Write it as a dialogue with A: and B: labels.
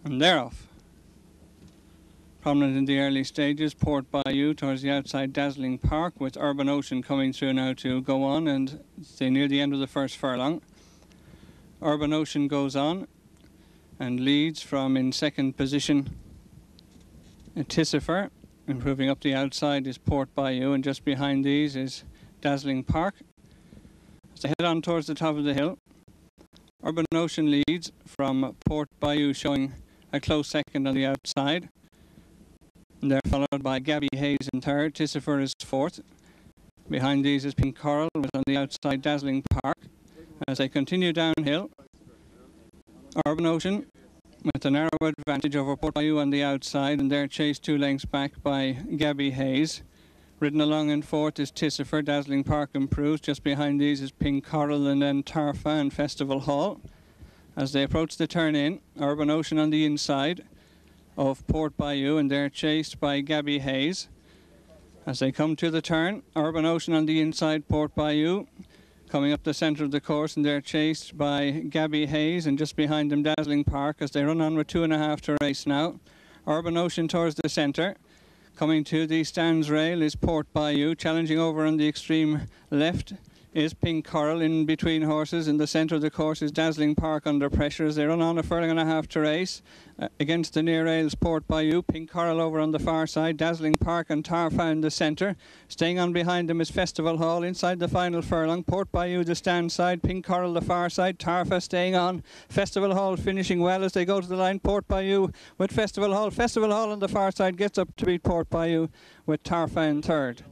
A: And they're off. Prominent in the early stages, Port Bayou towards the outside, Dazzling Park, with Urban Ocean coming through now to go on, and they're near the end of the first furlong. Urban Ocean goes on and leads from in second position Tisifer. Improving up the outside is Port Bayou, and just behind these is Dazzling Park. As they head on towards the top of the hill, Urban Ocean leads from Port Bayou, showing a close second on the outside. And they're followed by Gabby Hayes in third. Tisifer is fourth. Behind these is Pink Coral, with on the outside Dazzling Park. As they continue downhill, Urban Ocean with a narrow advantage over Port Bayou on the outside, and they're chased 2 lengths back by Gabby Hayes. Ridden along in fourth is Tisifer. Dazzling Park improves. Just behind these is Pink Coral, and then Tarfa and Festival Hall. As they approach the turn in, Urban Ocean on the inside of Port Bayou, and they're chased by Gabby Hayes. As they come to the turn, Urban Ocean on the inside, Port Bayou coming up the centre of the course, and they're chased by Gabby Hayes, and just behind them Dazzling Park, as they run on with 2.5 to race now. Urban Ocean towards the centre. Coming to the stands rail is Port Bayou. Challenging over on the extreme left is Pink Coral. In between horses in the centre of the course is Dazzling Park under pressure as they run on a furlong and a half to race. Against the near rails, Port Bayou. Pink Coral over on the far side. Dazzling Park and Tarfa in the centre. Staying on behind them is Festival Hall inside the final furlong. Port Bayou the stand side. Pink Coral the far side. Tarfa staying on. Festival Hall finishing well as they go to the line. Port Bayou with Festival Hall. Festival Hall on the far side gets up to beat Port Bayou with Tarfa in third.